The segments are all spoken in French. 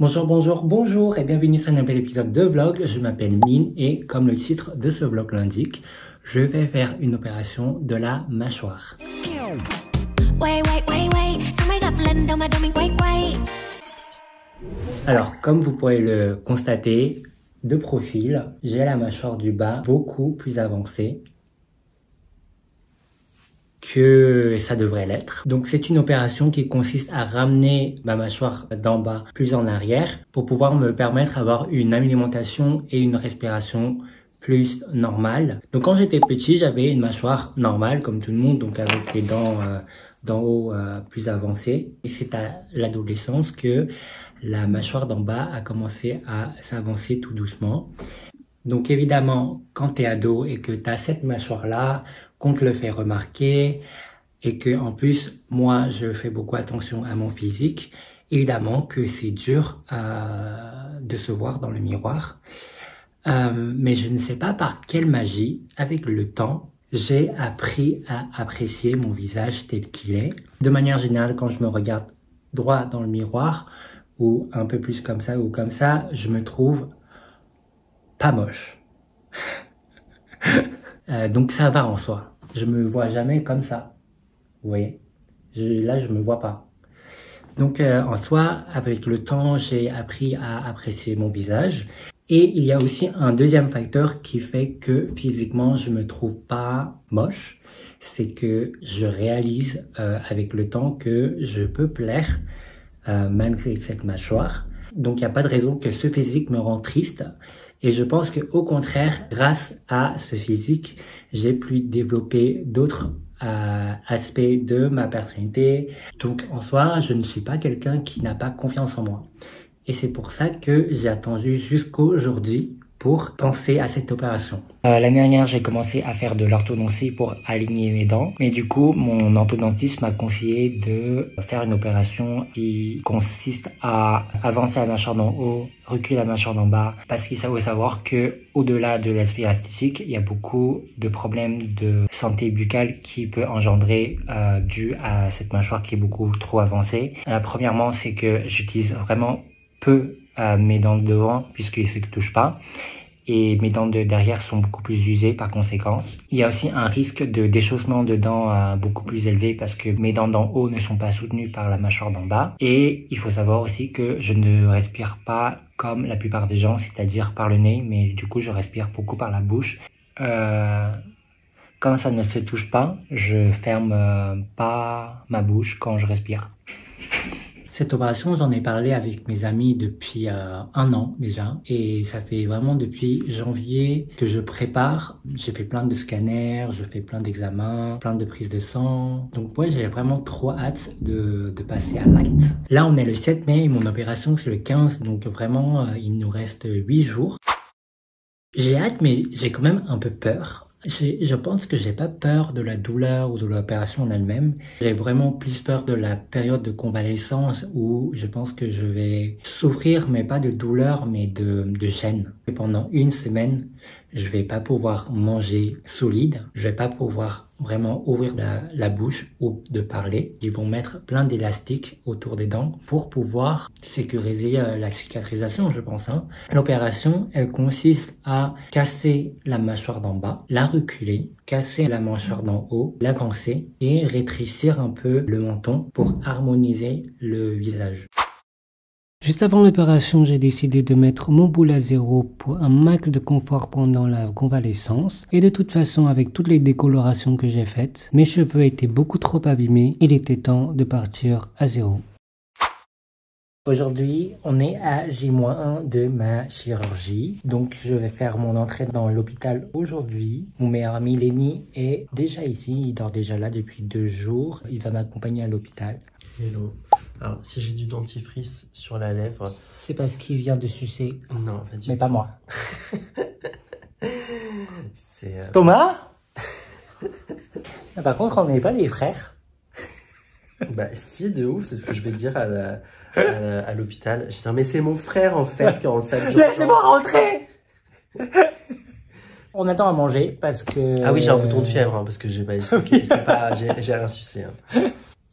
Bonjour, bonjour, bonjour et bienvenue sur un nouvel épisode de vlog. Je m'appelle Mine et comme le titre de ce vlog l'indique, je vais faire une opération de la mâchoire. Alors, comme vous pourrez le constater, de profil, j'ai la mâchoire du bas beaucoup plus avancée que ça devrait l'être. Donc c'est une opération qui consiste à ramener ma mâchoire d'en bas plus en arrière pour pouvoir me permettre d'avoir une alimentation et une respiration plus normale. Donc quand j'étais petit, j'avais une mâchoire normale comme tout le monde, donc avec les dents d'en haut plus avancées. Et c'est à l'adolescence que la mâchoire d'en bas a commencé à s'avancer tout doucement. Donc évidemment, quand tu es ado et que tu as cette mâchoire-là, qu'on te le fait remarquer et que en plus, moi, je fais beaucoup attention à mon physique, évidemment que c'est dur de se voir dans le miroir. Mais je ne sais pas par quelle magie, avec le temps, j'ai appris à apprécier mon visage tel qu'il est. De manière générale, quand je me regarde droit dans le miroir, ou un peu plus comme ça ou comme ça, je me trouve pas moche. Donc ça va en soi. Je me vois jamais comme ça. Vous voyez, là je me vois pas. Donc en soi, avec le temps, j'ai appris à apprécier mon visage. Et il y a aussi un deuxième facteur qui fait que physiquement je me trouve pas moche. C'est que je réalise avec le temps que je peux plaire malgré cette mâchoire. Donc il n'y a pas de raison que ce physique me rend triste. Et je pense que au contraire, grâce à ce physique, j'ai pu développer d'autres aspects de ma personnalité. Donc en soi, je ne suis pas quelqu'un qui n'a pas confiance en moi. Et c'est pour ça que j'ai attendu jusqu'aujourd'hui pour penser à cette opération. L'année dernière, j'ai commencé à faire de l'orthodontie pour aligner mes dents. Mais du coup, mon orthodontiste m'a conseillé de faire une opération qui consiste à avancer la mâchoire d'en haut, reculer la mâchoire d'en bas. Parce qu'il faut savoir que au-delà de l'aspect esthétique, il y a beaucoup de problèmes de santé buccale qui peut engendrer dû à cette mâchoire qui est beaucoup trop avancée. Premièrement, c'est que j'utilise vraiment peu mes dents de devant puisqu'ils ne se touchent pas et mes dents de derrière sont beaucoup plus usées par conséquence. Il y a aussi un risque de déchaussement de dents beaucoup plus élevé parce que mes dents d'en haut ne sont pas soutenues par la mâchoire d'en bas. Et il faut savoir aussi que je ne respire pas comme la plupart des gens, c'est-à-dire par le nez, mais du coup je respire beaucoup par la bouche. Quand ça ne se touche pas, je ferme pas ma bouche quand je respire. Cette opération, j'en ai parlé avec mes amis depuis un an déjà et ça fait vraiment depuis janvier que je prépare. J'ai fait plein de scanners, je fais plein d'examens, plein de prises de sang. Donc ouais, j'ai vraiment trop hâte de passer à l'acte. Là, on est le 7 mai et mon opération c'est le 15, donc vraiment il nous reste 8 jours. J'ai hâte mais j'ai quand même un peu peur. Je pense que j'ai pas peur de la douleur ou de l'opération en elle-même. J'ai vraiment plus peur de la période de convalescence où je pense que je vais souffrir, mais pas de douleur, mais de gêne. Et pendant une semaine, je vais pas pouvoir manger solide. Je vais pas pouvoir vraiment ouvrir la bouche ou de parler. Ils vont mettre plein d'élastiques autour des dents pour pouvoir sécuriser la cicatrisation, je pense. L'opération, elle consiste à casser la mâchoire d'en bas, la reculer, casser la mâchoire d'en haut, l'avancer et rétrécir un peu le menton pour harmoniser le visage. Juste avant l'opération, j'ai décidé de mettre mon boule à zéro pour un max de confort pendant la convalescence. Et de toute façon, avec toutes les décolorations que j'ai faites, mes cheveux étaient beaucoup trop abîmés. Il était temps de partir à zéro. Aujourd'hui, on est à J-1 de ma chirurgie. Donc, je vais faire mon entrée dans l'hôpital aujourd'hui. Mon meilleur ami Lenny est déjà ici. Il dort déjà là depuis 2 jours. Il va m'accompagner à l'hôpital. Hello. Alors, si j'ai du dentifrice sur la lèvre... C'est parce qu'il vient de sucer. Non, pas du tout. Mais pas moi. C'est... Thomas. Par contre, on n'est pas des frères. Bah si, de ouf, c'est ce que je vais dire à l'hôpital. Je dis, mais c'est mon frère en fait quand ça... Laissez-moi rentrer. On attend à manger parce que... Ah oui, j'ai un bouton de fièvre, parce que j'ai pas expliqué. C'est pas... J'ai rien sucé.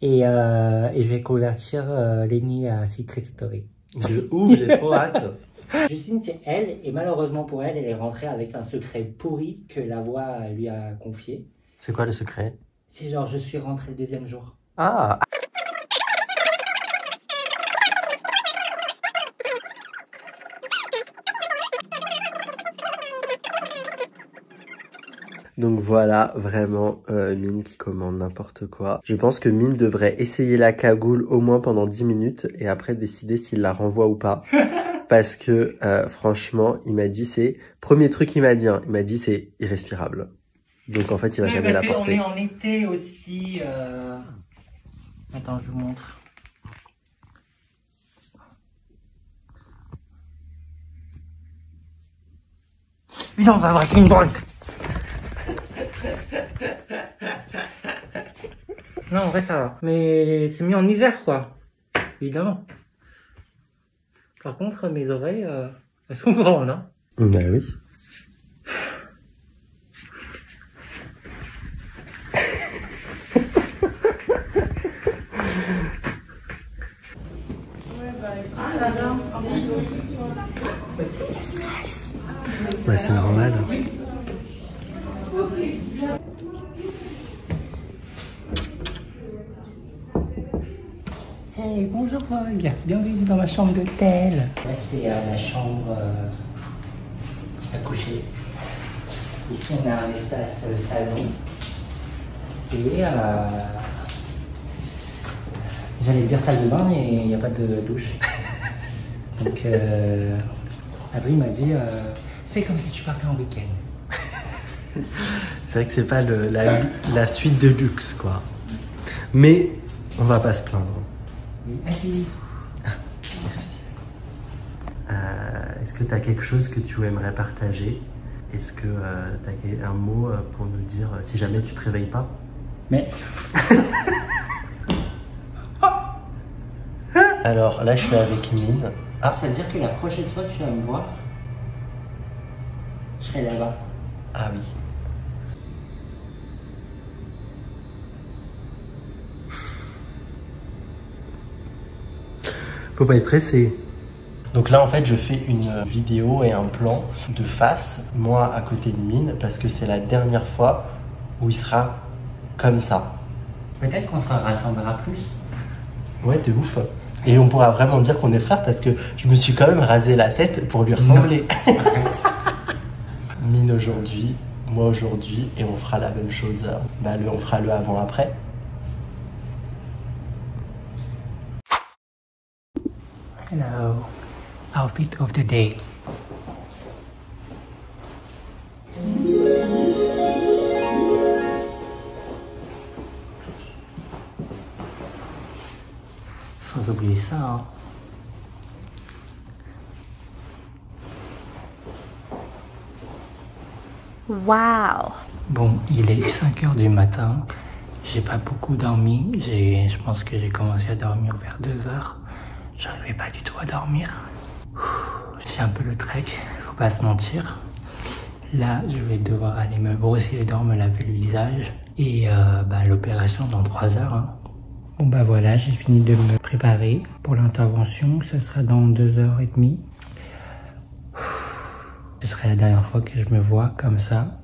Et je vais convertir Lenny à Secret Story. De ouf, j'ai trop hâte. Justine, c'est elle, et malheureusement pour elle, elle est rentrée avec un secret pourri que la voix lui a confié. C'est quoi le secret? C'est genre, je suis rentrée le 2e jour. Ah! Donc voilà, vraiment, Mine qui commande n'importe quoi. Je pense que Mine devrait essayer la cagoule au moins pendant 10 minutes et après décider s'il la renvoie ou pas. Parce que franchement, il m'a dit premier truc qu'il m'a dit, hein, il m'a dit c'est irrespirable. Donc en fait, il va jamais la porter. On est en été aussi. Attends, je vous montre. Viens, on va braquer une banque. Non, en vrai, ça va. Mais c'est mieux en hiver, quoi. Évidemment. Par contre, mes oreilles, elles sont grandes, hein. Bah oui. Ouais, c'est normal. Hey, bonjour Vogue, bienvenue dans ma chambre d'hôtel. Là c'est la chambre à coucher. Ici on a un espace salon et j'allais dire salle de bain mais il n'y a pas de douche. Donc Adri m'a dit fais comme si tu partais en week-end. C'est vrai que c'est pas la suite de luxe quoi. Mais on va pas se plaindre. Allez. Ah, merci. Est-ce que tu as quelque chose que tu aimerais partager? Est-ce que tu as un mot pour nous dire si jamais tu te réveilles pas? Mais... Alors là, je suis avec Mine. Ah, ça veut dire que la prochaine fois que tu vas me voir, je serai là-bas. Ah oui. Faut pas être pressé. Donc là en fait je fais une vidéo et un plan de face, moi à côté de Mine, parce que c'est la dernière fois où il sera comme ça. Peut-être qu'on se rassemblera plus. Ouais, de ouf. Et on pourra vraiment dire qu'on est frères parce que je me suis quand même rasé la tête pour lui ressembler. Mine aujourd'hui, moi aujourd'hui, et on fera la même chose, on fera le avant-après. Hello, outfit of the day. Sans oublier ça, hein. Wow. Bon, il est 5 h du matin. J'ai pas beaucoup dormi. Je pense que j'ai commencé à dormir vers 2 h. J'arrivais pas du tout à dormir. J'ai un peu le trek, faut pas se mentir. Là, je vais devoir aller me brosser les dents, me laver le visage. Et l'opération dans 3 h. Hein. Bon bah voilà, j'ai fini de me préparer pour l'intervention. Ce sera dans 2 h 30. Ce serait la dernière fois que je me vois comme ça.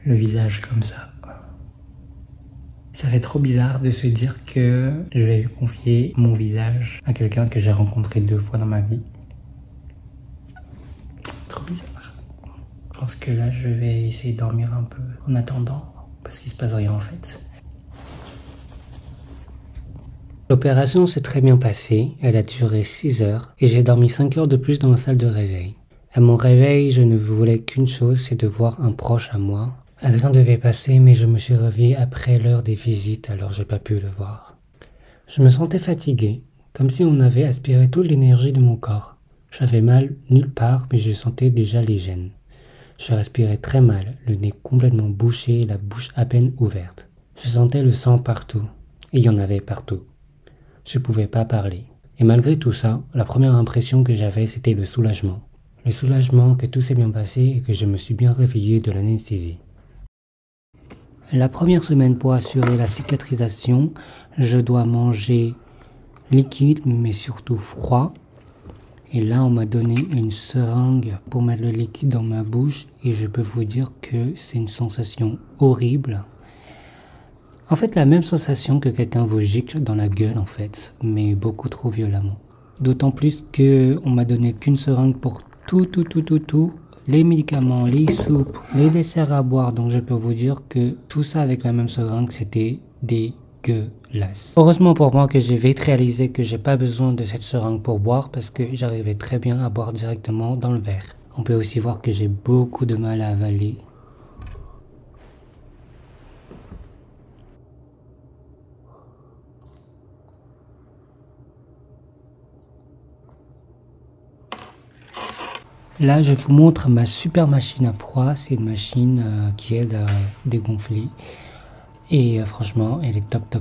Le visage comme ça. Ça fait trop bizarre de se dire que je vais confier mon visage à quelqu'un que j'ai rencontré 2 fois dans ma vie. Trop bizarre. Je pense que là, je vais essayer de dormir un peu en attendant, parce qu'il se passe rien en fait. L'opération s'est très bien passée. Elle a duré 6 heures et j'ai dormi 5 heures de plus dans la salle de réveil. À mon réveil, je ne voulais qu'une chose, c'est de voir un proche à moi. Adrien devait passer, mais je me suis réveillé après l'heure des visites, alors j'ai pas pu le voir. Je me sentais fatigué, comme si on avait aspiré toute l'énergie de mon corps. J'avais mal nulle part, mais je sentais déjà les gènes. Je respirais très mal, le nez complètement bouché, la bouche à peine ouverte. Je sentais le sang partout, et il y en avait partout. Je pouvais pas parler. Et malgré tout ça, la première impression que j'avais, c'était le soulagement. Le soulagement que tout s'est bien passé et que je me suis bien réveillé de l'anesthésie. La première semaine pour assurer la cicatrisation, je dois manger liquide, mais surtout froid. Et là, on m'a donné une seringue pour mettre le liquide dans ma bouche. Et je peux vous dire que c'est une sensation horrible. En fait, la même sensation que quelqu'un vous gicle dans la gueule, en fait. Mais beaucoup trop violemment. D'autant plus qu'on m'a donné qu'une seringue pour tout. Les médicaments, les soupes, les desserts à boire. Donc je peux vous dire que tout ça avec la même seringue, c'était dégueulasse. Heureusement pour moi que j'ai vite réalisé que j'ai pas besoin de cette seringue pour boire parce que j'arrivais très bien à boire directement dans le verre. On peut aussi voir que j'ai beaucoup de mal à avaler. Là, je vous montre ma super machine à froid. C'est une machine qui aide à dégonfler. Et franchement, elle est top.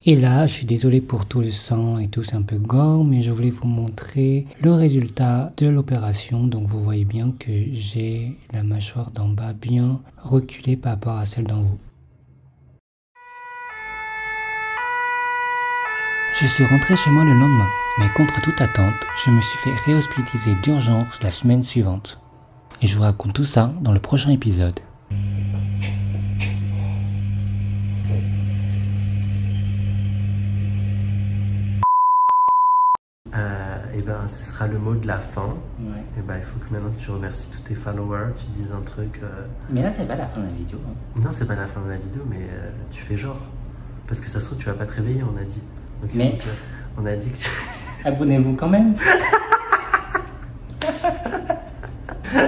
Et là, je suis désolé pour tout le sang et tout, c'est un peu gore, mais je voulais vous montrer le résultat de l'opération. Donc, vous voyez bien que j'ai la mâchoire d'en bas bien reculée par rapport à celle d'en haut. Je suis rentré chez moi le lendemain, mais contre toute attente, je me suis fait réhospitaliser d'urgence la semaine suivante. Et je vous raconte tout ça dans le prochain épisode. Et ben, ce sera le mot de la fin. Ouais. Et ben, il faut que maintenant tu remercies tous tes followers, tu dises un truc. Mais là, c'est pas la fin de la vidéo. Hein. Non, c'est pas la fin de la vidéo, mais tu fais genre. Parce que ça se trouve, tu vas pas te réveiller, on a dit. Donc, mais on a dit que tu... Abonnez-vous quand même.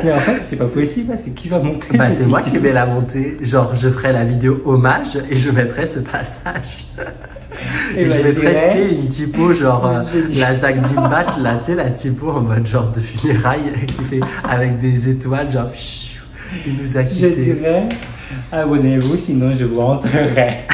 Mais en fait, c'est pas possible parce que qui va monter? Bah, c'est moi qui vais la monter. Genre, je ferai la vidéo hommage et je mettrai ce passage. Et je mettrai, une typo genre la Zach Dimbat, là, tu sais, la typo en mode genre de funérailles qui fait avec des étoiles, genre, il nous a quittés. Je dirais, abonnez-vous, sinon je vous rentrerai.